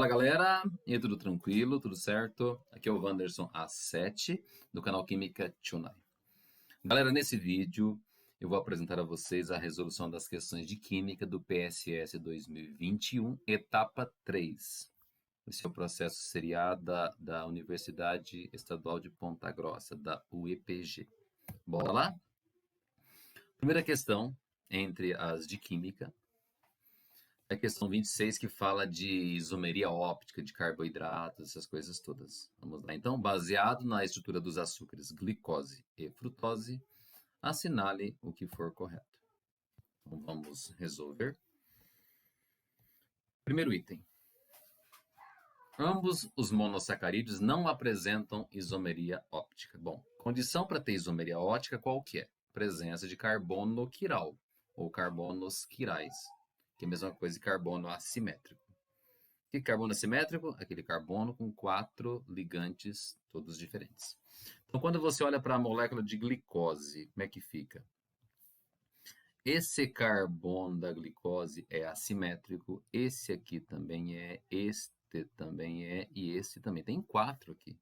Fala galera, e aí, tudo tranquilo, tudo certo? Aqui é o Wanderson A7 do canal Química Tunai. Galera, nesse vídeo eu vou apresentar a vocês a resolução das questões de Química do PSS 2021, etapa 3. Esse é o processo seriado da Universidade Estadual de Ponta Grossa, da UEPG. Bora lá? Primeira questão entre as de Química. É a questão 26 que fala de isomeria óptica, de carboidratos, essas coisas todas. Vamos lá. Então, baseado na estrutura dos açúcares glicose e frutose, assinale o que for correto. Então, vamos resolver. Primeiro item. Ambos os monossacarídeos não apresentam isomeria óptica. Bom, condição para ter isomeria óptica qual que é? Presença de carbono quiral ou carbonos quirais, que é a mesma coisa que carbono assimétrico. Que carbono assimétrico? Aquele carbono com 4 ligantes, todos diferentes. Então, quando você olha para a molécula de glicose, como é que fica? Esse carbono da glicose é assimétrico, esse aqui também é, este também é, e esse também. Tem 4 aqui.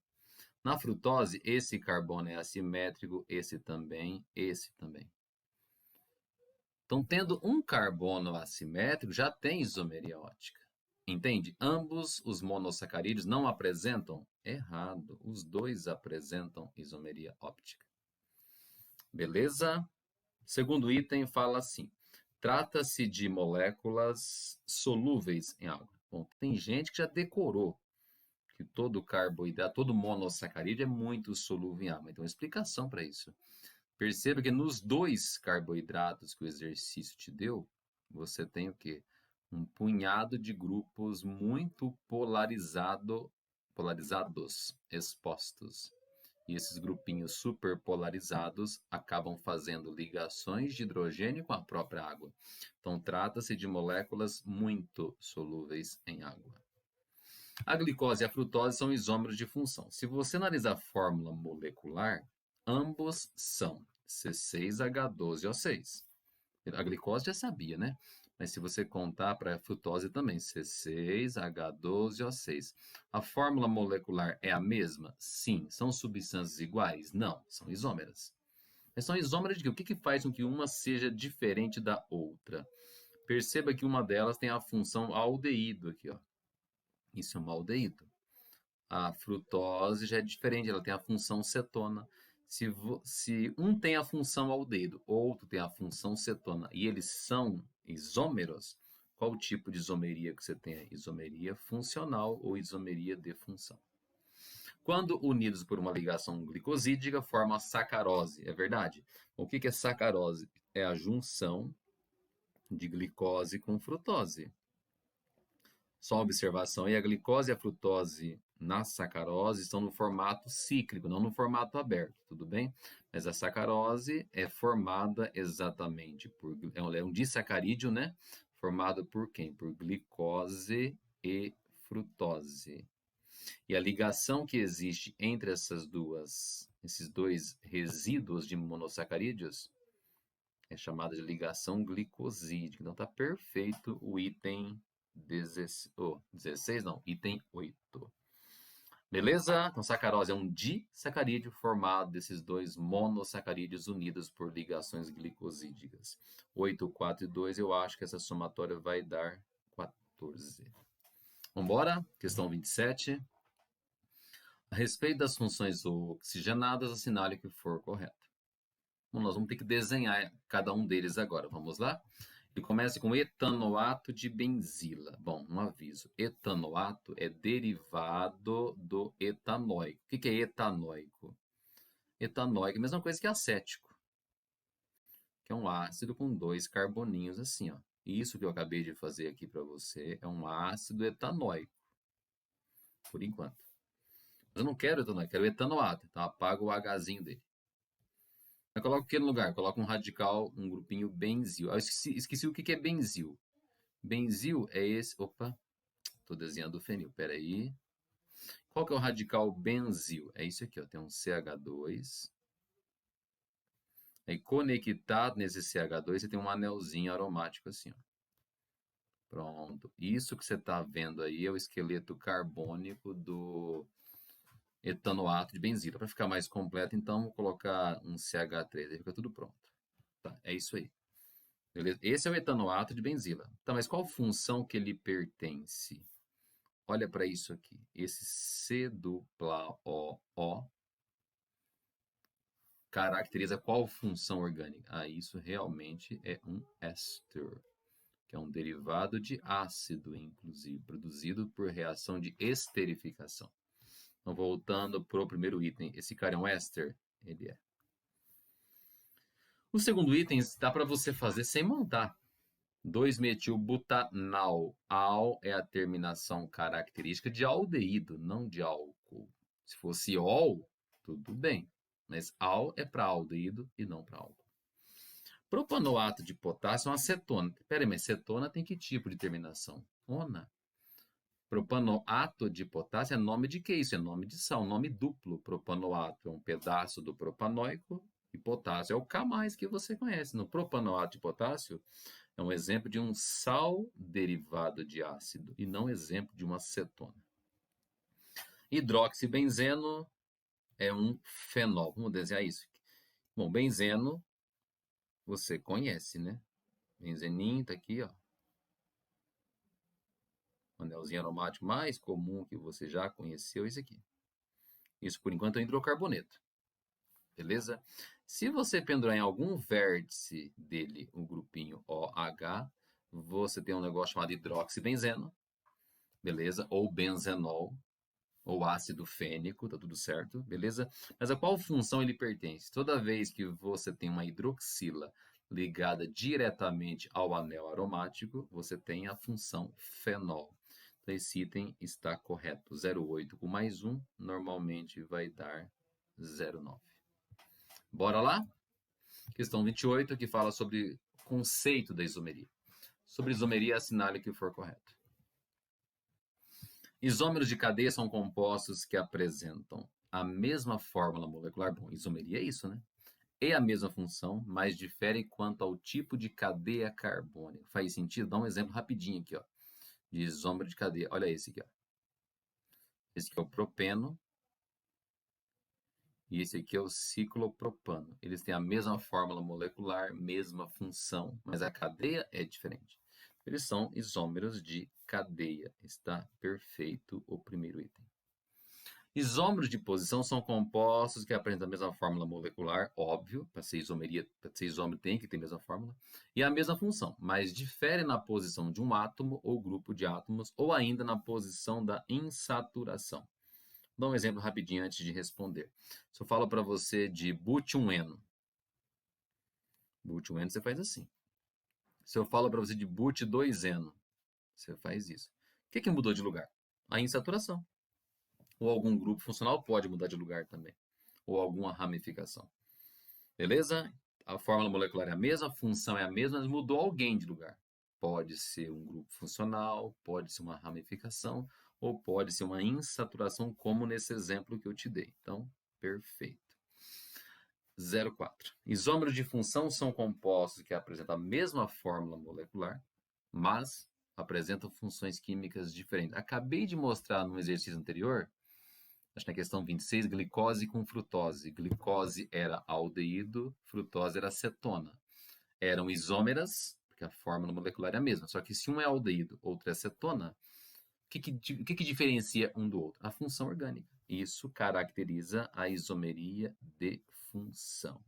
Na frutose, esse carbono é assimétrico, esse também, esse também. Então, tendo um carbono assimétrico, já tem isomeria óptica. Entende? Ambos os monossacarídeos não apresentam? Errado. Os dois apresentam isomeria óptica. Beleza? Segundo item fala assim. Trata-se de moléculas solúveis em água. Bom, tem gente que já decorou que todo carboidrato, todo monossacarídeo é muito solúvel em água. Então, explicação para isso. Perceba que nos dois carboidratos que o exercício te deu, você tem o quê? Um punhado de grupos muito polarizados expostos. E esses grupinhos superpolarizados acabam fazendo ligações de hidrogênio com a própria água. Então, trata-se de moléculas muito solúveis em água. A glicose e a frutose são isômeros de função. Se você analisar a fórmula molecular, ambos são C6H12O6. A glicose já sabia, né? Mas se você contar para a frutose também, C6H12O6. A fórmula molecular é a mesma? Sim. São substâncias iguais? Não, são isômeras. Mas são isômeras de quê? O que faz com que uma seja diferente da outra? Perceba que uma delas tem a função aldeído aqui, ó. Isso é um aldeído. A frutose já é diferente, ela tem a função cetona. Se um tem a função aldeído, outro tem a função cetona, e eles são isômeros, qual o tipo de isomeria que você tem? Isomeria funcional ou isomeria de função. Quando unidos por uma ligação glicosídica, formam a sacarose, é verdade? O que é sacarose? É a junção de glicose com frutose. Só uma observação, e a glicose e a frutose na sacarose estão no formato cíclico, não no formato aberto, tudo bem? Mas a sacarose é formada exatamente por... É um disacarídeo, né? Formado por quem? Por glicose e frutose. E a ligação que existe entre esses dois resíduos de monossacarídeos é chamada de ligação glicosídica. Então, está perfeito o item 16, não, item 8. Beleza? Então, sacarose é um disacarídeo formado desses dois monossacarídeos unidos por ligações glicosídicas. 8, 4 e 2, eu acho que essa somatória vai dar 14. Vamos embora? Questão 27. A respeito das funções oxigenadas, assinale o que for correto. Bom, nós vamos ter que desenhar cada um deles agora. Vamos lá? Ele começa com etanoato de benzila. Bom, um aviso. Etanoato é derivado do etanóico. O que é etanóico? Etanóico é a mesma coisa que acético, que é um ácido com 2 carboninhos assim, ó. Isso que eu acabei de fazer aqui para você é um ácido etanóico, por enquanto. Mas eu não quero etanóico, quero etanoato. Então apago o Hzinho dele. Eu coloco o que no lugar? Coloco um radical, um grupinho benzil. Eu esqueci o que é benzil. Benzil é esse... Opa, estou desenhando o fenil, peraí. Qual que é o radical benzil? É isso aqui, ó. Tem um CH2. Aí conectado nesse CH2, você tem um anelzinho aromático assim, ó. Pronto. Isso que você está vendo aí é o esqueleto carbônico do etanoato de benzila. Para ficar mais completo, então, vou colocar um CH3, aí fica tudo pronto. Tá, é isso aí. Beleza? Esse é o etanoato de benzila. Tá, mas qual função que ele pertence? Olha para isso aqui. Esse C dupla O caracteriza qual função orgânica? Ah, isso realmente é um éster, que é um derivado de ácido, inclusive, produzido por reação de esterificação. Então, voltando para o primeiro item, esse cara é um éster? Ele é. O segundo item dá para você fazer sem montar. 2-metilbutanal. Al é a terminação característica de aldeído, não de álcool. Se fosse ol, tudo bem. Mas al é para aldeído e não para álcool. Propanoato de potássio é uma cetona. Peraí, mas cetona tem que tipo de terminação? Ona. Propanoato de potássio é nome de que isso? É nome de sal, nome duplo. Propanoato é um pedaço do propanóico e potássio é o K+, que você conhece. No propanoato de potássio é um exemplo de um sal derivado de ácido e não exemplo de uma cetona. Hidroxibenzeno é um fenol. Vamos desenhar isso. Bom, benzeno você conhece, né? Benzeninho tá aqui, ó. O anelzinho aromático mais comum que você já conheceu é esse aqui. Isso, por enquanto, é hidrocarboneto. Beleza? Se você pendurar em algum vértice dele o grupinho OH, você tem um negócio chamado hidroxibenzeno, beleza? Ou benzenol, ou ácido fênico, tá tudo certo, beleza? Mas a qual função ele pertence? Toda vez que você tem uma hidroxila ligada diretamente ao anel aromático, você tem a função fenol. Então, esse item está correto. 0,8 com mais 1, normalmente vai dar 0,9. Bora lá? Questão 28, que fala sobre conceito da isomeria. Sobre isomeria, assinale o que for correto. Isômeros de cadeia são compostos que apresentam a mesma fórmula molecular. Bom, isomeria é isso, né? E a mesma função, mas diferem quanto ao tipo de cadeia carbônica. Faz sentido? Dá um exemplo rapidinho aqui, ó, de isômero de cadeia. Olha esse aqui, ó. Esse aqui é o propeno e esse aqui é o ciclopropano. Eles têm a mesma fórmula molecular, mesma função, mas a cadeia é diferente. Eles são isômeros de cadeia. Está perfeito o primeiro item. Isômeros de posição são compostos que apresentam a mesma fórmula molecular, óbvio, para ser isomeria, para ser isômero tem que ter a mesma fórmula, e a mesma função, mas difere na posição de um átomo ou grupo de átomos, ou ainda na posição da insaturação. Vou dar um exemplo rapidinho antes de responder. Se eu falo para você de but1-eno, but1-eno você faz assim. Se eu falo para você de but2-eno, você faz isso. O que mudou de lugar? A insaturação. Ou algum grupo funcional pode mudar de lugar também. Ou alguma ramificação. Beleza? A fórmula molecular é a mesma, a função é a mesma, mas mudou alguém de lugar. Pode ser um grupo funcional, pode ser uma ramificação, ou pode ser uma insaturação, como nesse exemplo que eu te dei. Então, perfeito. 0,4. Isômeros de função são compostos que apresentam a mesma fórmula molecular, mas apresentam funções químicas diferentes. Acabei de mostrar no exercício anterior, acho que na questão 26, glicose com frutose. Glicose era aldeído, frutose era acetona. Eram isômeras, porque a fórmula molecular é a mesma. Só que se um é aldeído, outro é acetona, o que diferencia um do outro? A função orgânica. Isso caracteriza a isomeria de função.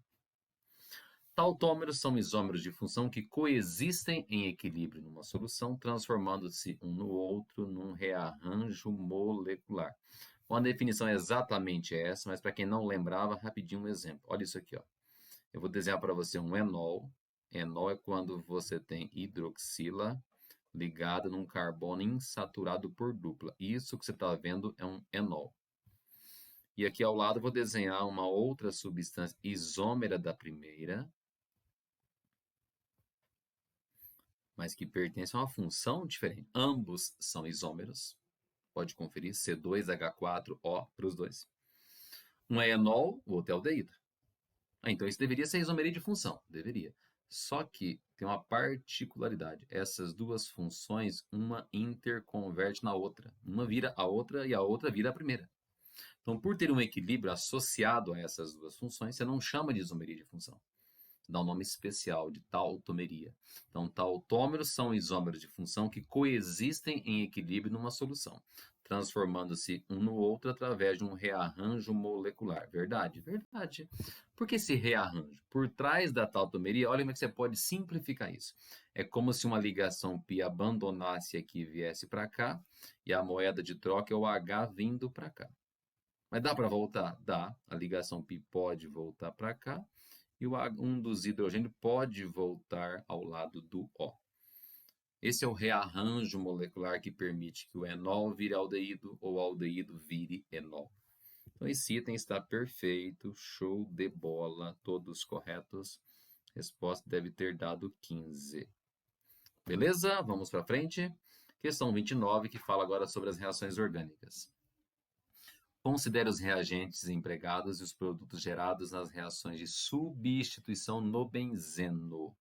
Tautômeros são isômeros de função que coexistem em equilíbrio numa solução, transformando-se um no outro num rearranjo molecular. Uma definição é exatamente essa, mas para quem não lembrava, rapidinho um exemplo. Olha isso aqui, ó. Eu vou desenhar para você um enol. Enol é quando você tem hidroxila ligada num carbono insaturado por dupla. Isso que você está vendo é um enol. E aqui ao lado eu vou desenhar uma outra substância isômera da primeira, mas que pertence a uma função diferente. Ambos são isômeros. Pode conferir, C2H4O para os dois. Um é enol, o outro é aldeído. Então isso deveria ser isomeria de função. Deveria. Só que tem uma particularidade. Essas duas funções, uma interconverte na outra. Uma vira a outra e a outra vira a primeira. Então, por ter um equilíbrio associado a essas duas funções, você não chama de isomeria de função. Dá um nome especial de tautomeria. Então, tautômeros são isômeros de função que coexistem em equilíbrio numa solução, transformando-se um no outro através de um rearranjo molecular. Verdade? Verdade. Por que esse rearranjo? Por trás da tautomeria, olha como é que você pode simplificar isso. É como se uma ligação π abandonasse aqui e viesse para cá, e a moeda de troca é o H vindo para cá. Mas dá para voltar? Dá. A ligação π pode voltar para cá, e um dos hidrogênios pode voltar ao lado do O. Esse é o rearranjo molecular que permite que o enol vire aldeído ou o aldeído vire enol. Então, esse item está perfeito, show de bola, todos corretos. Resposta deve ter dado 15. Beleza? Vamos para frente. Questão 29, que fala agora sobre as reações orgânicas. Considere os reagentes empregados e os produtos gerados nas reações de substituição no benzeno.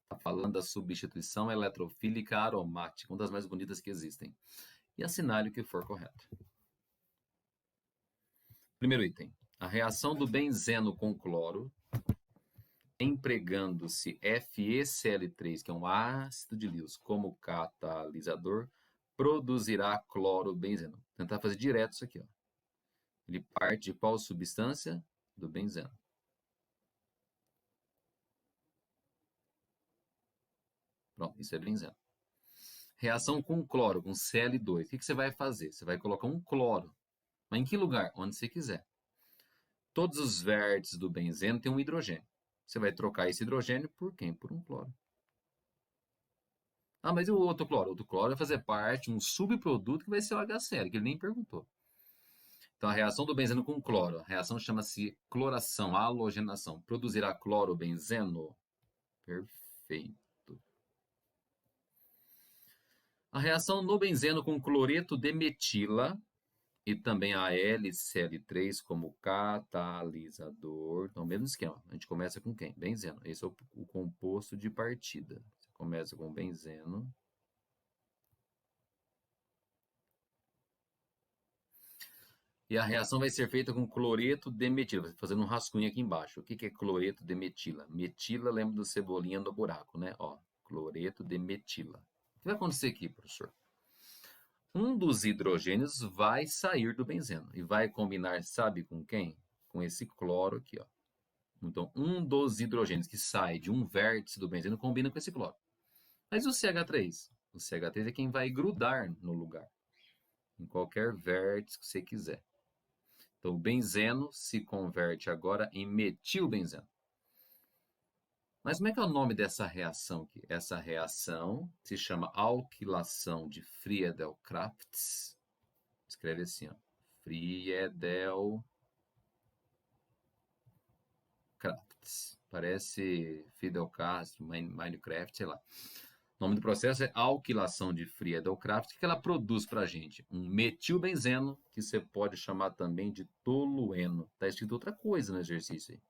Está falando da substituição eletrofílica aromática, uma das mais bonitas que existem. E assinale o que for correto. Primeiro item. A reação do benzeno com cloro, empregando-se FeCl3, que é um ácido de Lewis, como catalisador, produzirá clorobenzeno. Vou tentar fazer direto isso aqui, ó. Ele parte de qual substância? Do benzeno. Pronto, isso é benzeno. Reação com cloro, com Cl2. O que você vai fazer? Você vai colocar um cloro. Mas em que lugar? Onde você quiser. Todos os vértices do benzeno têm um hidrogênio. Você vai trocar esse hidrogênio por quem? Por um cloro. Ah, mas e o outro cloro? O outro cloro vai fazer parte, um subproduto que vai ser o HCl, que ele nem perguntou. Então, a reação do benzeno com cloro, a reação chama-se cloração, halogenação. Produzirá clorobenzeno? Perfeito. A reação no benzeno com cloreto de metila e também a LCl3 como catalisador. Então, mesmo esquema. A gente começa com quem? Benzeno. Esse é o composto de partida. Você começa com benzeno. E a reação vai ser feita com cloreto de metila. Fazendo um rascunho aqui embaixo. O que é cloreto de metila? Metila, lembra do cebolinha no buraco, né? Ó, cloreto de metila. O que vai acontecer aqui, professor? Um dos hidrogênios vai sair do benzeno e vai combinar, sabe com quem? Com esse cloro aqui, ó. Então, um dos hidrogênios que sai de um vértice do benzeno combina com esse cloro. Mas o CH3? O CH3 é quem vai grudar no lugar, em qualquer vértice que você quiser. Então, o benzeno se converte agora em metilbenzeno. Mas como é que é o nome dessa reação aqui? Essa reação se chama alquilação de Friedel-Crafts. Escreve assim, ó. Friedel-Crafts. Parece Fidel Castro, Minecraft, sei lá. O nome do processo é alquilação de Friedel-Crafts. O que ela produz para a gente? Um metilbenzeno, que você pode chamar também de tolueno. Está escrito outra coisa no exercício aí.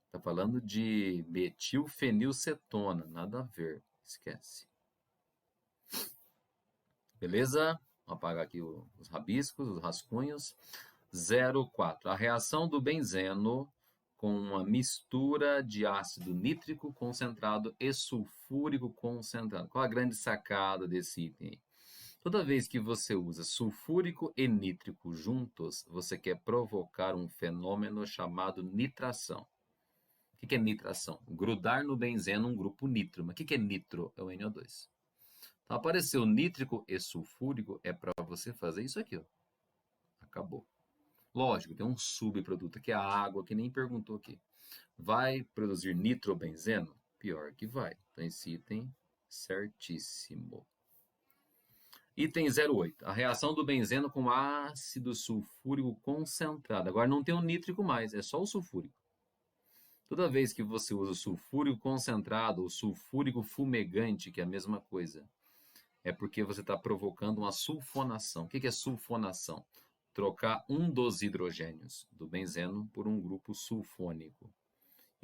Está falando de metilfenilcetona. Nada a ver. Esquece. Beleza? Vou apagar aqui os rabiscos, os rascunhos. 0,4. A reação do benzeno com uma mistura de ácido nítrico concentrado e sulfúrico concentrado. Qual a grande sacada desse item? Toda vez que você usa sulfúrico e nítrico juntos, você quer provocar um fenômeno chamado nitração. O que é nitração? Grudar no benzeno um grupo nitro. Mas o que é nitro? É o NO2. Então, apareceu nítrico e sulfúrico, é para você fazer isso aqui, ó. Acabou. Lógico, tem um subproduto, que é a água, que nem perguntou aqui. Vai produzir nitrobenzeno? Pior que vai. Então, esse item, certíssimo. Item 08. A reação do benzeno com ácido sulfúrico concentrado. Agora não tem o nítrico mais, é só o sulfúrico. Toda vez que você usa o sulfúrico concentrado ou sulfúrico fumegante, que é a mesma coisa, é porque você está provocando uma sulfonação. O que é sulfonação? Trocar um dos hidrogênios do benzeno por um grupo sulfônico.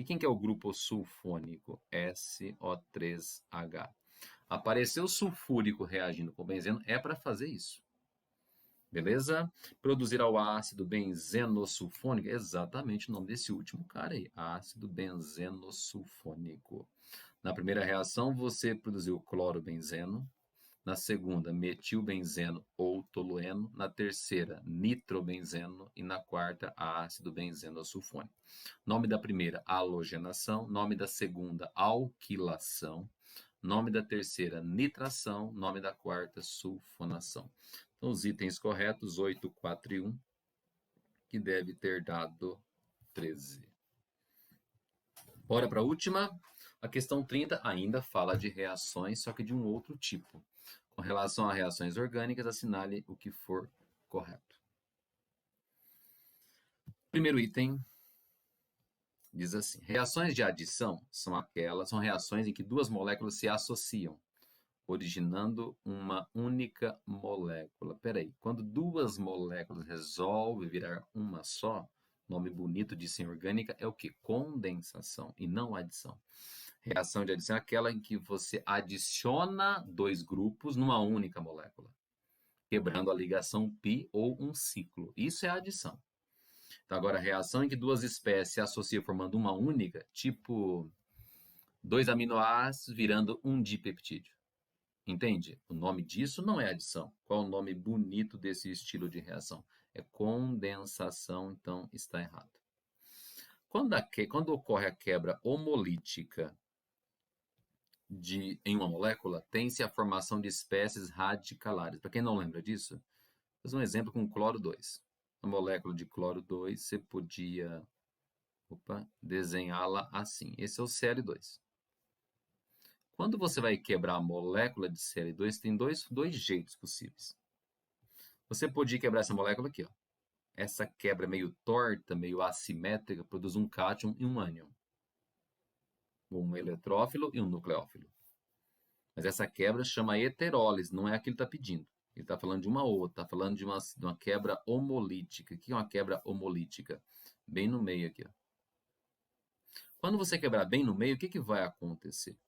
E quem que é o grupo sulfônico? SO3H. Apareceu sulfúrico reagindo com benzeno, é para fazer isso. Beleza? Produzirá o ácido benzenossulfônico. Exatamente o nome desse último cara aí. Ácido benzenossulfônico. Na primeira reação, você produziu clorobenzeno. Na segunda, metilbenzeno ou tolueno. Na terceira, nitrobenzeno. E na quarta, ácido benzenossulfônico. Nome da primeira, halogenação. Nome da segunda, alquilação. Nome da terceira, nitração. Nome da quarta, sulfonação. Então, os itens corretos, 8, 4 e 1, que deve ter dado 13. Bora para a última. A questão 30 ainda fala de reações, só que de um outro tipo. Com relação a reações orgânicas, assinale o que for correto. Primeiro item diz assim: reações de adição são reações em que duas moléculas se associam, originando uma única molécula. Peraí, quando duas moléculas resolvem virar uma só, nome bonito de sim orgânica é o que? Condensação e não adição. Reação de adição é aquela em que você adiciona dois grupos numa única molécula, quebrando a ligação π ou um ciclo. Isso é adição. Então, agora, reação em que duas espécies se associam formando uma única, tipo 2 aminoácidos virando um dipeptídeo. Entende? O nome disso não é adição. Qual o nome bonito desse estilo de reação? É condensação, então está errado. Quando ocorre a quebra homolítica em uma molécula, tem-se a formação de espécies radicalares. Para quem não lembra disso, vou fazer um exemplo com cloro 2. A molécula de cloro 2, você podia desenhá-la assim. Esse é o Cl2. Quando você vai quebrar a molécula de Cl2, tem dois jeitos possíveis. Você podia quebrar essa molécula aqui, ó. Essa quebra meio torta, meio assimétrica, produz um cátion e um ânion. Um eletrófilo e um nucleófilo. Mas essa quebra chama heterólise, não é a que ele está pedindo. Ele está falando de uma outra, está falando de uma quebra homolítica. O que é uma quebra homolítica? Bem no meio aqui, ó. Quando você quebrar bem no meio, o que vai acontecer?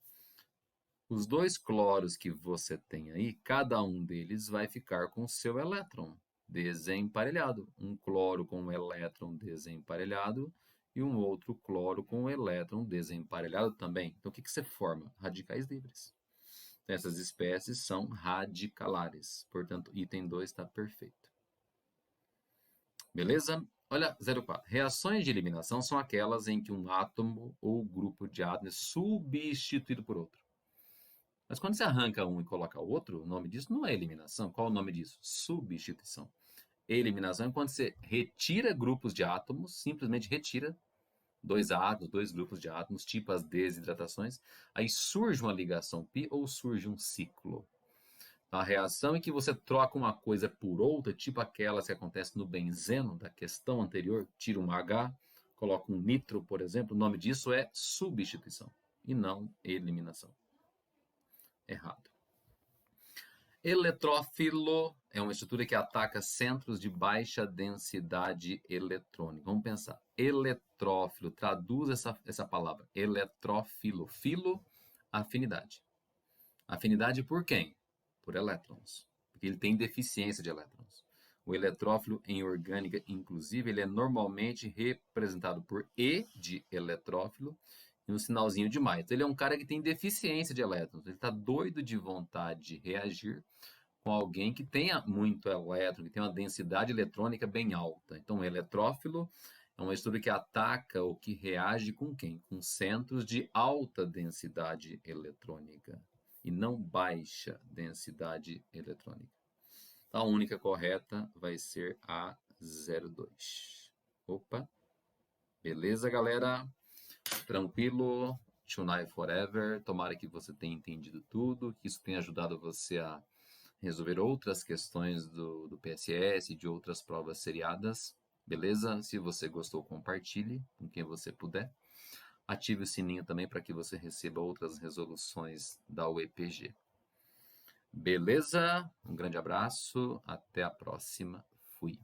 Os dois cloros que você tem aí, cada um deles vai ficar com o seu elétron desemparelhado. Um cloro com um elétron desemparelhado e um outro cloro com um elétron desemparelhado também. Então, o que você forma? Radicais livres. Essas espécies são radicalares. Portanto, item 2 está perfeito. Beleza? Olha, 04. Reações de eliminação são aquelas em que um átomo ou grupo de átomos é substituído por outro. Mas quando você arranca um e coloca outro, o nome disso não é eliminação. Qual é o nome disso? Substituição. Eliminação é quando você retira grupos de átomos, simplesmente retira dois átomos, dois grupos de átomos, tipo as desidratações, aí surge uma ligação π ou surge um ciclo. A reação em que você troca uma coisa por outra, tipo aquelas que acontece no benzeno da questão anterior, tira um H, coloca um nitro, por exemplo, o nome disso é substituição e não eliminação. Errado. Eletrófilo é uma estrutura que ataca centros de baixa densidade eletrônica. Vamos pensar. Eletrófilo, traduz essa palavra. Eletrófilo. Filo, afinidade. Afinidade por quem? Por elétrons. Porque ele tem deficiência de elétrons. O eletrófilo em orgânica, inclusive, ele é normalmente representado por E de eletrófilo e um sinalzinho de mais. Então, ele é um cara que tem deficiência de elétrons. Ele está doido de vontade de reagir com alguém que tenha muito elétron, que tenha uma densidade eletrônica bem alta. Então, o eletrófilo é uma estrutura que ataca ou que reage com quem? Com centros de alta densidade eletrônica e não baixa densidade eletrônica. A única correta vai ser a 02. Opa! Beleza, galera? Tranquilo? Tonight Forever. Tomara que você tenha entendido tudo, que isso tenha ajudado você a resolver outras questões do PSS e de outras provas seriadas. Beleza? Se você gostou, compartilhe com quem você puder. Ative o sininho também para que você receba outras resoluções da UEPG. Beleza? Um grande abraço. Até a próxima. Fui.